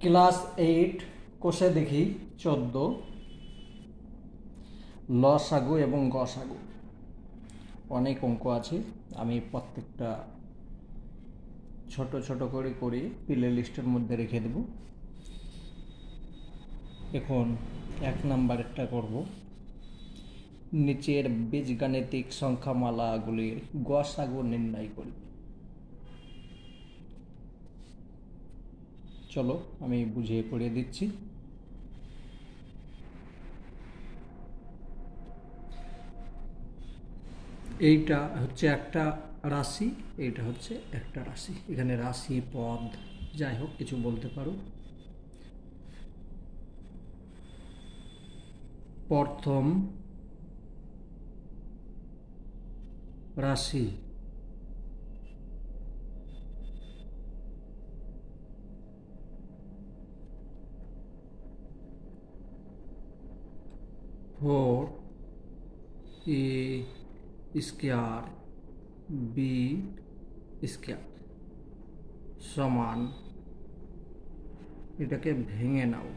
Class 8 কোষে দেখি 14 লসাগু এবং গসাগু। অনেক অঙ্ক আছে, আমি প্রত্যেকটা ছোট ছোট করে করে প্লে লিস্টের মধ্যে রেখে দেব। এখন 1 নাম্বারেরটা করব। নিচের বীজগাণিতিক সংখ্যামালাগুলির গসাগু নির্ণয় করি। চলো আমি বুঝিয়ে পড়িয়ে দিচ্ছি। এইটা হচ্ছে একটা রাশি, এইটা হচ্ছে একটা রাশি। এখানে রাশি পদ যাই হোক কিছু বলতে পারো। প্রথম রাশি ফোর এ স্কয়ার বি স্কয়ার সমান, এটাকে ভেঙে নাও,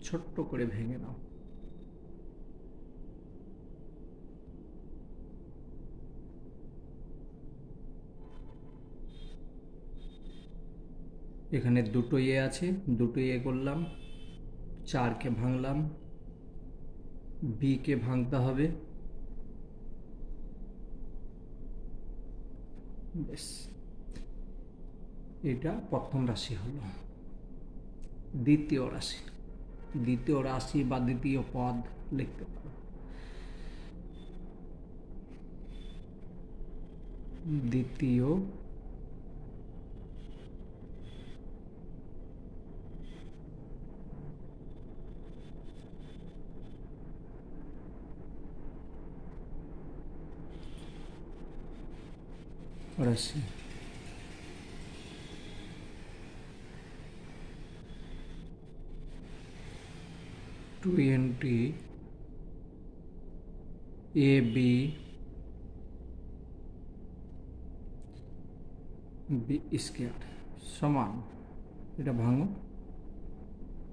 ছোট্ট করে ভেঙে নাও। এখানে দুটো এ আছে, দুটো এ করলাম, 4কে ভাঙলাম, বি কে ভাঙতে হবে, বেশ। এটা প্রথম রাশি হলো। দ্বিতীয় রাশি, দ্বিতীয় রাশি বা দ্বিতীয় পদ লিখতে পারো। দ্বিতীয় রাশি twenty A B B square সমান, এটা ভাঙো,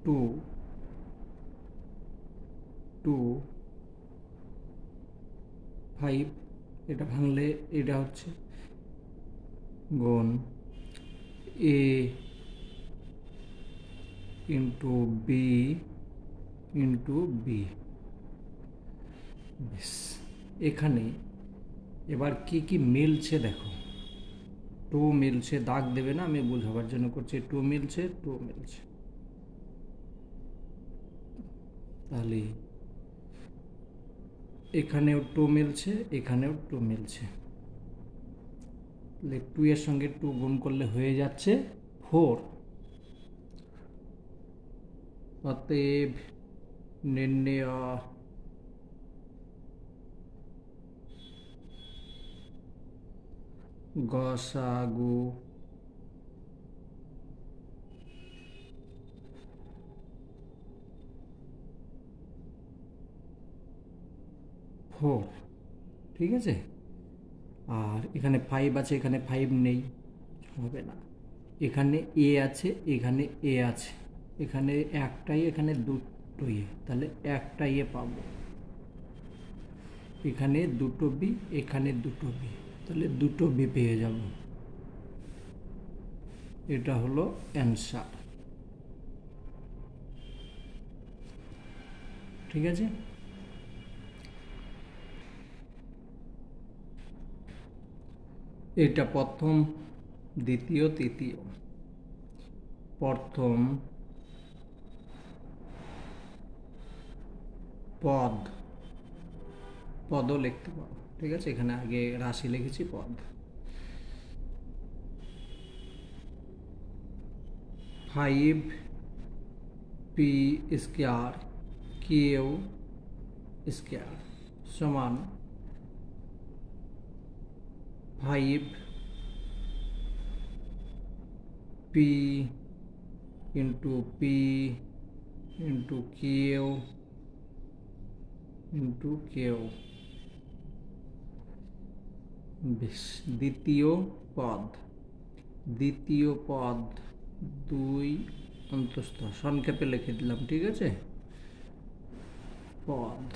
2 2 5, এটা ভাঙলে এটা হচ্ছে গুণ A into B into B. বেশ, এখানে এবার কি কি মিলছে দেখো। 2 মিলছে, দাগ দেবে না, আমি বোঝাবার জন্য করছি। 2 মিলছে, 2 মিলছে, তাহলে এখানেও 2 মিলছে, এখানেও 2 মিলছে, তাহলে 2 এর সঙ্গে 2 গুণ করলে হয়ে যাচ্ছে 4। অতএব নির্ণয় গসাগু ফোর। ঠিক আছে, আর এখানে 5 আছে, এখানে 5 নেই, হবে না। এখানে এ আছে, এখানে এ আছে, এখানে একটাই, এখানে দুটোই, তাহলে একটাই এ পাবো। এখানে দুটো বি, এখানে দুটো বি, তাহলে দুটো বি পেয়ে যাব। এটা হলো অ্যান্সার। ঠিক আছে, এটা প্রথম, দ্বিতীয়, তৃতীয়। প্রথম পদ, পদও লিখতে পারো। ঠিক আছে, এখানে আগে রাশি লিখেছি, পদ। 5 পি স্কয়ার কিউ স্কয়ার সমান 5 P into P into Q into Q. বেশ, দ্বিতীয় পদ, দ্বিতীয় পদ 2 অন্তস্থ সংক্ষেপে লিখে দিলাম, ঠিক আছে। পদ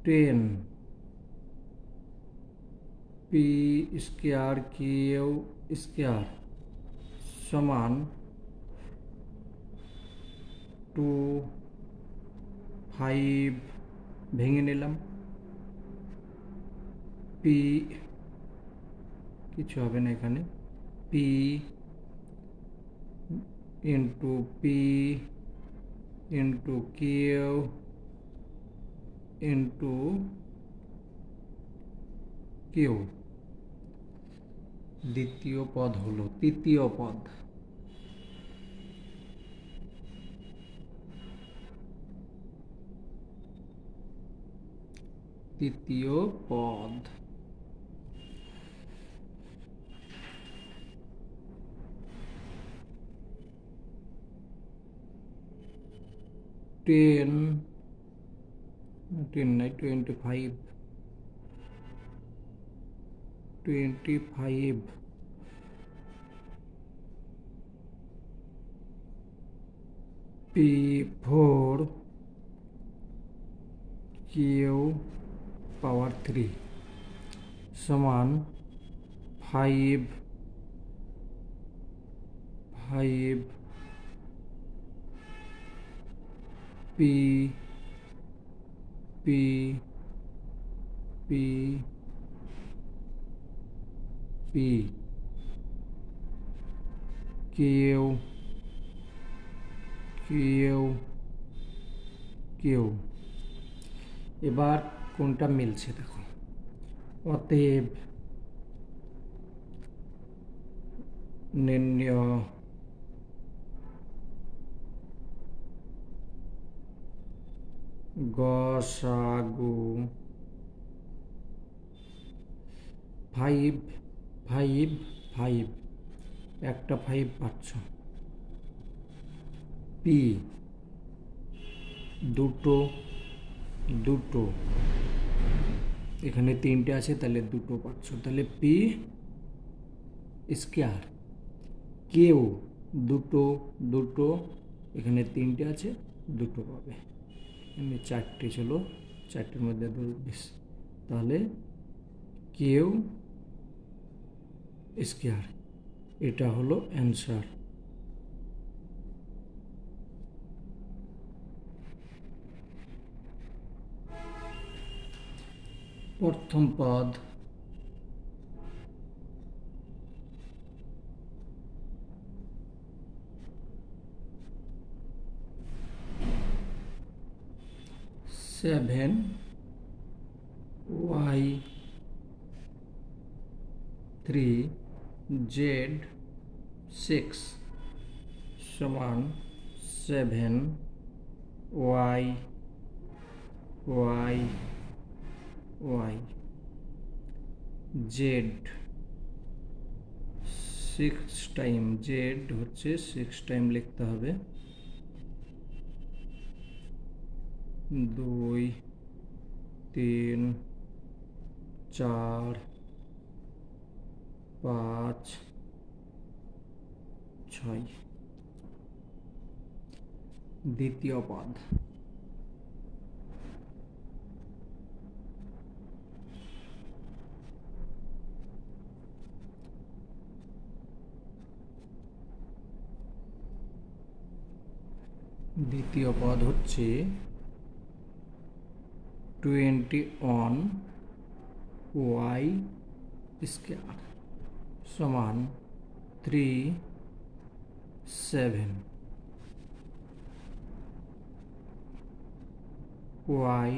10 পি স্কয়ার কিউ স্কয়ার সমান 2 5 ভেঙে নিলাম, পি কিছু হবে না এখানে, P into P into Q into Q. দ্বিতীয় পদ হলো তৃতীয় পদ, তৃতীয় পদ 10 নাই 25 p4 কিউ পাওয়ার 3 সমান 5 P P P P Q Q Q. এবার কোনটা মিলছে দেখো। অতএব নির্ণয় গসাগু 5 5 5 একটা 5 পাচ্ছ, পি দুটো দুটো এখানে তিনটে আছে তাহলে দুটো পাচ্ছ, তাহলে পি স্কয়ার। কেউ দুটো দুটো এখানে তিনটে আছে দুটো পাবে, এখানে চারটে ছিল, চারটের মধ্যে দুটো বেশ, তাহলে কেউ স্কয়ার, এটা হলো অ্যান্সার। প্রথম পদ 7y3z6 সমান 7y y y z 6 time, z হচ্ছে 6 টাইম লিখতে হবে, 2 3 4 5 6। দ্বিতীয় পদ হচ্ছে 21y স্কয়ার সমান 3 7 y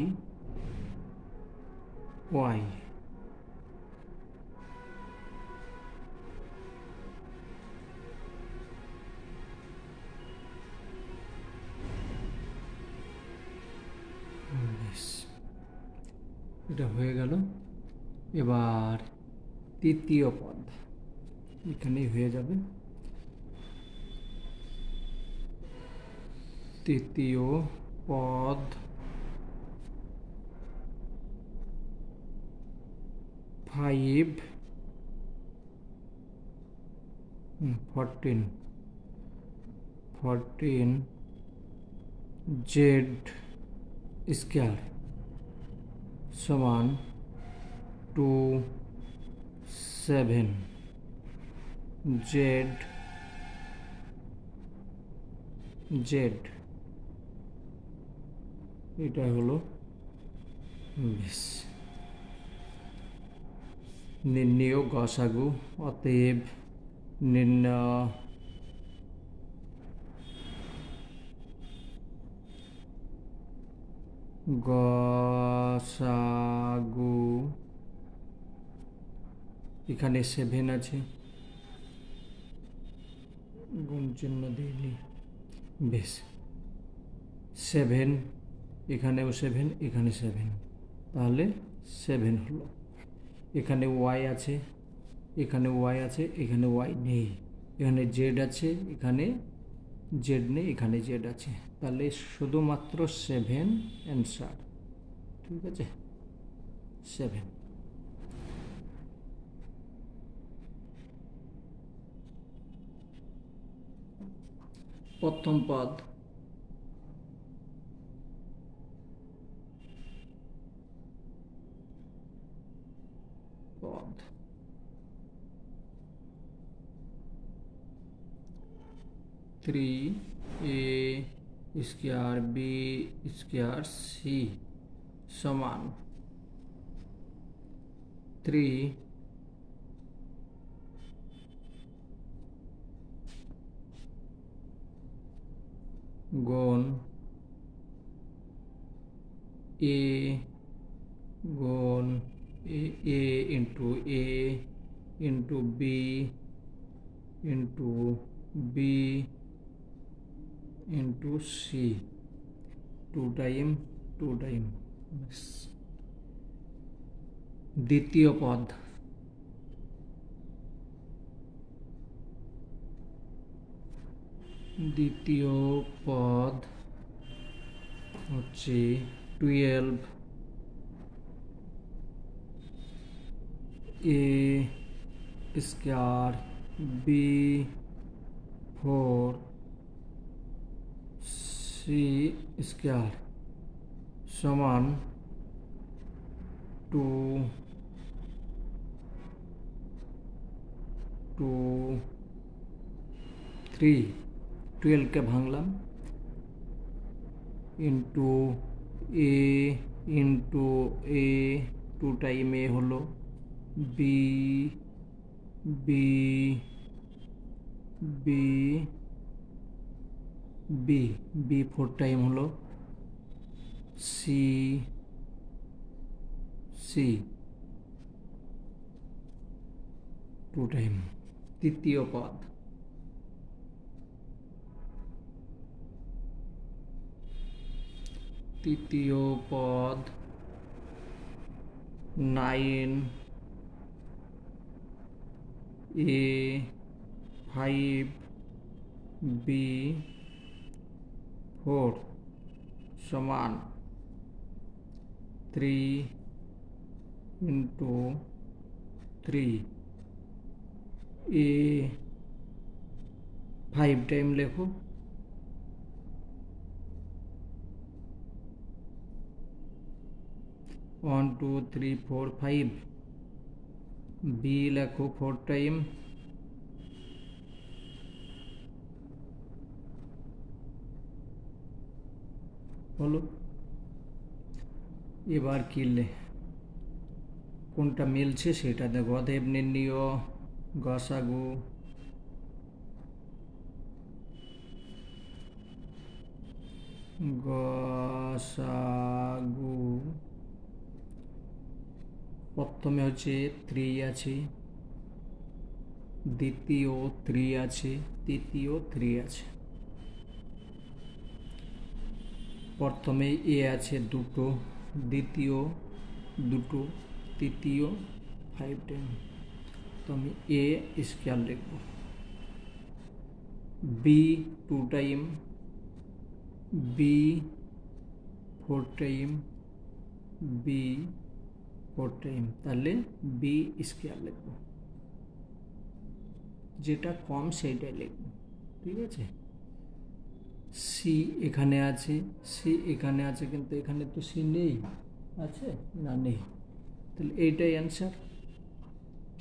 y এটা হয়ে গেল। এবার তৃতীয় পদ এখানেই হয়ে যাবে। তৃতীয় পদ 5 14 জেড স্কয়ার সমান 7 জেড এটা হলো বেশ। নির্ণেয় গসাগু, অতএব নির্ণয় গসাগু, এখানে 7 আছে, গুণ চিহ্ন দিইনি, বেশ 7, এখানেও 7, এখানে 7, তাহলে 7 হলো। এখানে ওয়াই আছে, এখানে ওয়াই আছে, এখানে ওয়াই নেই, এখানে জেড আছে, এখানে জেড নেই, এখানে জেড আছে, তাহলে শুধুমাত্র 7 অ্যান্সার। ঠিক আছে, 7। প্রথম পদ পদ 3a square B square C সমান 3 গুণ এ গুণ A into A into B into B into C, 2 time 2 time. দ্বিতীয় পদ হচ্ছে 12 A square B 4 C square সমান 2 3, 12কে ভাঙলাম, into A into A, 2 time A হলো, B B B B B 4 time হলো, সি সি 2 টাইম। তৃতীয় পদ তৃতীয় পদ 9 এ 5 বি 4 সমান 3 ইন্টু 3 এ 5 টাইম লেখো, 1 2 3 4 5, বি লেখো 4 টাইম, হলো। এবার কি কোনটা মিলছে সেটা দেখো। অতএব নির্ণেয় গসাগু প্রথমে হচ্ছে 3 আছে, দ্বিতীয় 3 আছে, তৃতীয় 3 আছে। প্রথমে এ আছে 2, দ্বিতীয় 2, তৃতীয় 5 টাইম, তো আমি এ স্কয়ার লিখব, B 2 time, B 4 time, B 4 time, তাহলে বি স্কয়ার লিখব। যেটা কম সেইটাই লিখব, ঠিক আছে। সি এখানে আছে, সি এখানে আছে, কিন্তু এখানে তো সি নেই, আছে না নেই, তাহলে এইটাই অ্যান্সার।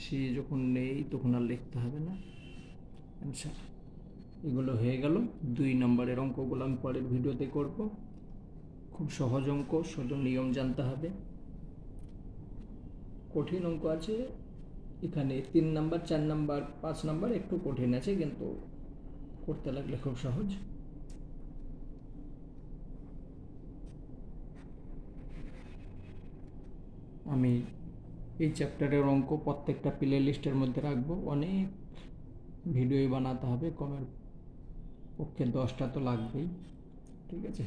সি যখন নেই তখন আর লিখতে হবে না, অ্যান্সার। এগুলো হয়ে গেল 2 নম্বরের অঙ্কগুলো আমি পরের ভিডিওতে করব। খুব সহজ অঙ্ক, শুধু নিয়ম জানতে হবে। কঠিন অঙ্ক আছে এখানে 3 নাম্বার, 4 নাম্বার, 5 নাম্বার একটু কঠিন আছে, কিন্তু করতে লাগলে খুব সহজ। আমি এই চ্যাপ্টারের অঙ্ক প্রত্যেকটা প্লে লিস্টের মধ্যে রাখবো। অনেক ভিডিওই বানাতে হবে, কমের পক্ষে 10টা তো লাগবেই, ঠিক আছে।